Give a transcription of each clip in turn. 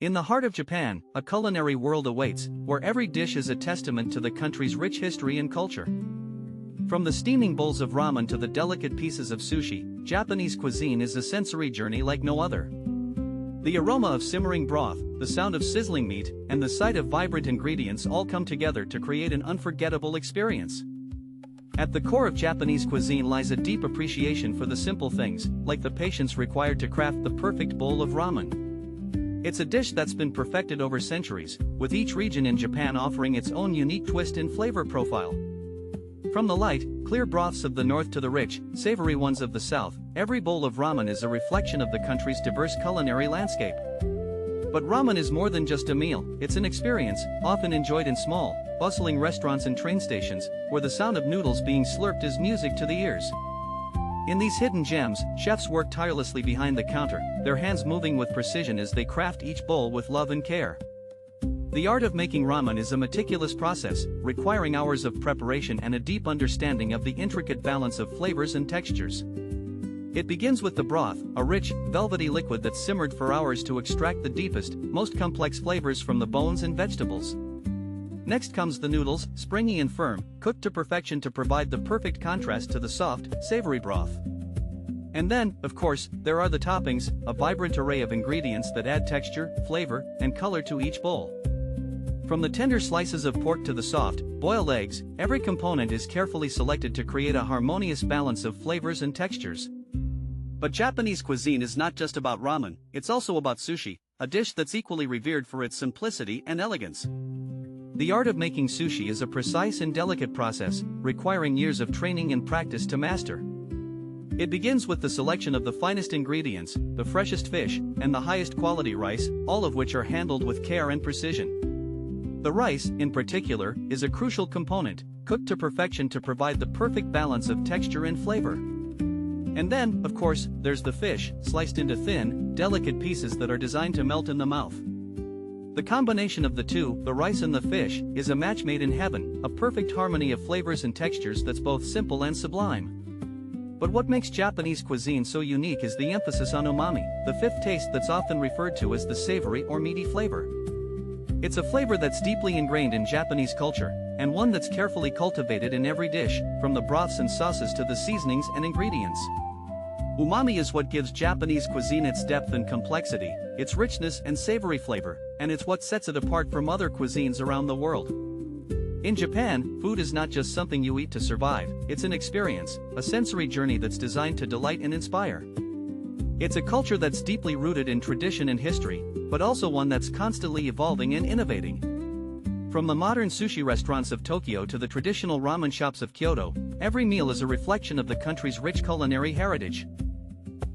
In the heart of Japan, a culinary world awaits, where every dish is a testament to the country's rich history and culture. From the steaming bowls of ramen to the delicate pieces of sushi, Japanese cuisine is a sensory journey like no other. The aroma of simmering broth, the sound of sizzling meat, and the sight of vibrant ingredients all come together to create an unforgettable experience. At the core of Japanese cuisine lies a deep appreciation for the simple things, like the patience required to craft the perfect bowl of ramen. It's a dish that's been perfected over centuries, with each region in Japan offering its own unique twist and flavor profile. From the light, clear broths of the north to the rich, savory ones of the south, every bowl of ramen is a reflection of the country's diverse culinary landscape. But ramen is more than just a meal, it's an experience, often enjoyed in small, bustling restaurants and train stations, where the sound of noodles being slurped is music to the ears. In these hidden gems, chefs work tirelessly behind the counter, their hands moving with precision as they craft each bowl with love and care. The art of making ramen is a meticulous process, requiring hours of preparation and a deep understanding of the intricate balance of flavors and textures. It begins with the broth, a rich, velvety liquid that's simmered for hours to extract the deepest, most complex flavors from the bones and vegetables. Next comes the noodles, springy and firm, cooked to perfection to provide the perfect contrast to the soft, savory broth. And then, of course, there are the toppings, a vibrant array of ingredients that add texture, flavor, and color to each bowl. From the tender slices of pork to the soft, boiled eggs, every component is carefully selected to create a harmonious balance of flavors and textures. But Japanese cuisine is not just about ramen, it's also about sushi, a dish that's equally revered for its simplicity and elegance. The art of making sushi is a precise and delicate process, requiring years of training and practice to master. It begins with the selection of the finest ingredients, the freshest fish, and the highest quality rice, all of which are handled with care and precision. The rice, in particular, is a crucial component, cooked to perfection to provide the perfect balance of texture and flavor. And then, of course, there's the fish, sliced into thin, delicate pieces that are designed to melt in the mouth. The combination of the two, the rice and the fish, is a match made in heaven, a perfect harmony of flavors and textures that's both simple and sublime. But what makes Japanese cuisine so unique is the emphasis on umami, the fifth taste that's often referred to as the savory or meaty flavor. It's a flavor that's deeply ingrained in Japanese culture, and one that's carefully cultivated in every dish, from the broths and sauces to the seasonings and ingredients. Umami is what gives Japanese cuisine its depth and complexity, its richness and savory flavor, and it's what sets it apart from other cuisines around the world. In Japan, food is not just something you eat to survive, it's an experience, a sensory journey that's designed to delight and inspire. It's a culture that's deeply rooted in tradition and history, but also one that's constantly evolving and innovating. From the modern sushi restaurants of Tokyo to the traditional ramen shops of Kyoto, every meal is a reflection of the country's rich culinary heritage.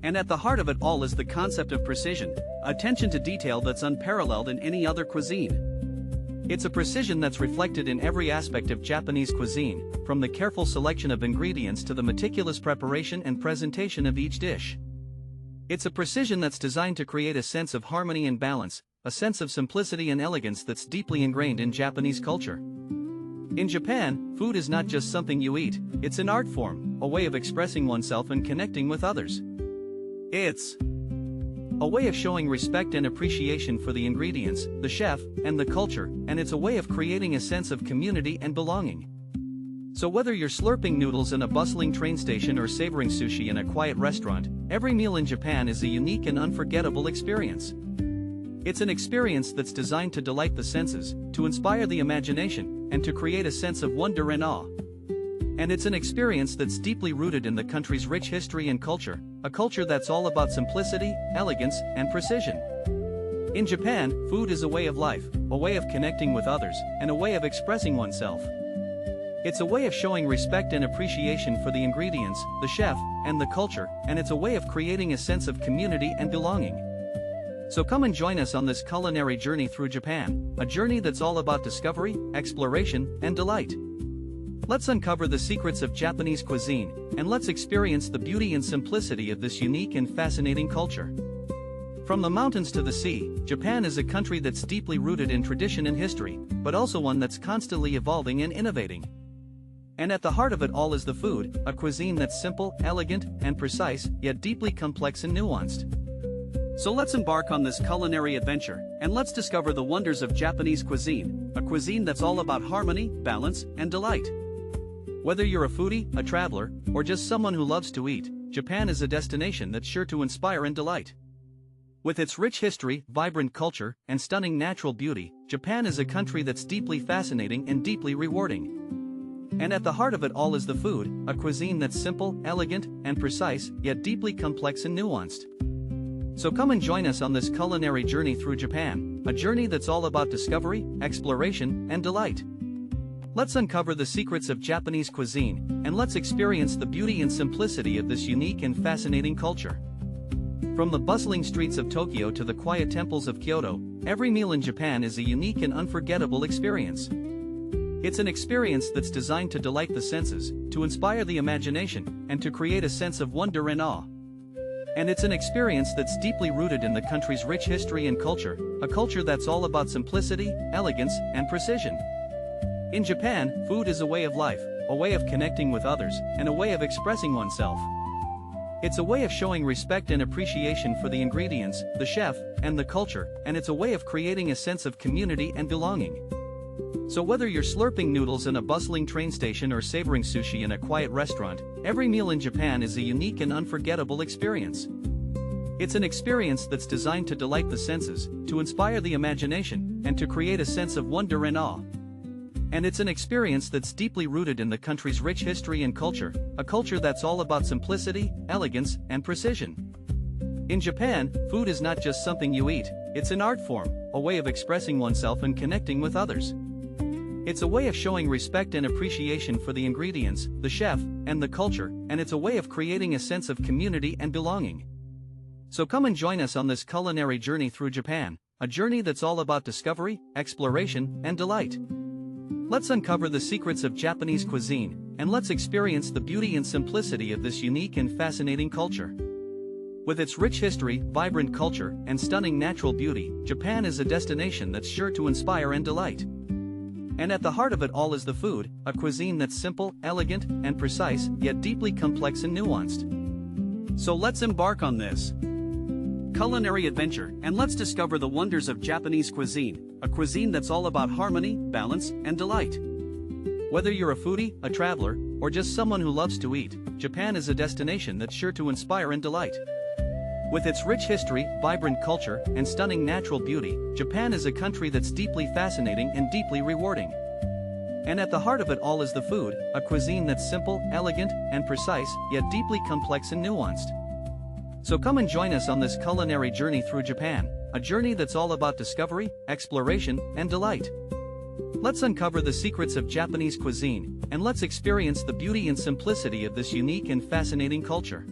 And at the heart of it all is the concept of precision, attention to detail that's unparalleled in any other cuisine. It's a precision that's reflected in every aspect of Japanese cuisine, from the careful selection of ingredients to the meticulous preparation and presentation of each dish. It's a precision that's designed to create a sense of harmony and balance, a sense of simplicity and elegance that's deeply ingrained in Japanese culture. In Japan, food is not just something you eat, it's an art form, a way of expressing oneself and connecting with others. It's a way of showing respect and appreciation for the ingredients, the chef, and the culture, and it's a way of creating a sense of community and belonging. So whether you're slurping noodles in a bustling train station or savoring sushi in a quiet restaurant, every meal in Japan is a unique and unforgettable experience. It's an experience that's designed to delight the senses, to inspire the imagination, and to create a sense of wonder and awe. And it's an experience that's deeply rooted in the country's rich history and culture, a culture that's all about simplicity, elegance, and precision. In Japan, food is a way of life, a way of connecting with others, and a way of expressing oneself. It's a way of showing respect and appreciation for the ingredients, the chef, and the culture, and it's a way of creating a sense of community and belonging. So come and join us on this culinary journey through Japan, a journey that's all about discovery, exploration, and delight. Let's uncover the secrets of Japanese cuisine, and let's experience the beauty and simplicity of this unique and fascinating culture. From the mountains to the sea, Japan is a country that's deeply rooted in tradition and history, but also one that's constantly evolving and innovating. And at the heart of it all is the food, a cuisine that's simple, elegant, and precise, yet deeply complex and nuanced. So let's embark on this culinary adventure, and let's discover the wonders of Japanese cuisine, a cuisine that's all about harmony, balance, and delight. Whether you're a foodie, a traveler, or just someone who loves to eat, Japan is a destination that's sure to inspire and delight. With its rich history, vibrant culture, and stunning natural beauty, Japan is a country that's deeply fascinating and deeply rewarding. And at the heart of it all is the food, a cuisine that's simple, elegant, and precise, yet deeply complex and nuanced. So come and join us on this culinary journey through Japan, a journey that's all about discovery, exploration, and delight. Let's uncover the secrets of Japanese cuisine, and let's experience the beauty and simplicity of this unique and fascinating culture. From the bustling streets of Tokyo to the quiet temples of Kyoto, every meal in Japan is a unique and unforgettable experience. It's an experience that's designed to delight the senses, to inspire the imagination, and to create a sense of wonder and awe. And it's an experience that's deeply rooted in the country's rich history and culture, a culture that's all about simplicity, elegance, and precision. In Japan, food is a way of life, a way of connecting with others, and a way of expressing oneself. It's a way of showing respect and appreciation for the ingredients, the chef, and the culture, and it's a way of creating a sense of community and belonging. So whether you're slurping noodles in a bustling train station or savoring sushi in a quiet restaurant, every meal in Japan is a unique and unforgettable experience. It's an experience that's designed to delight the senses, to inspire the imagination, and to create a sense of wonder and awe. And it's an experience that's deeply rooted in the country's rich history and culture, a culture that's all about simplicity, elegance, and precision. In Japan, food is not just something you eat, it's an art form, a way of expressing oneself and connecting with others. It's a way of showing respect and appreciation for the ingredients, the chef, and the culture, and it's a way of creating a sense of community and belonging. So come and join us on this culinary journey through Japan, a journey that's all about discovery, exploration, and delight. Let's uncover the secrets of Japanese cuisine, and let's experience the beauty and simplicity of this unique and fascinating culture. With its rich history, vibrant culture, and stunning natural beauty, Japan is a destination that's sure to inspire and delight. And at the heart of it all is the food, a cuisine that's simple, elegant, and precise, yet deeply complex and nuanced. So let's embark on this culinary adventure, and let's discover the wonders of Japanese cuisine, a cuisine that's all about harmony, balance, and delight. Whether you're a foodie, a traveler, or just someone who loves to eat, Japan is a destination that's sure to inspire and delight. With its rich history, vibrant culture, and stunning natural beauty, Japan is a country that's deeply fascinating and deeply rewarding. And at the heart of it all is the food, a cuisine that's simple, elegant, and precise, yet deeply complex and nuanced. So come and join us on this culinary journey through Japan, a journey that's all about discovery, exploration, and delight. Let's uncover the secrets of Japanese cuisine, and let's experience the beauty and simplicity of this unique and fascinating culture.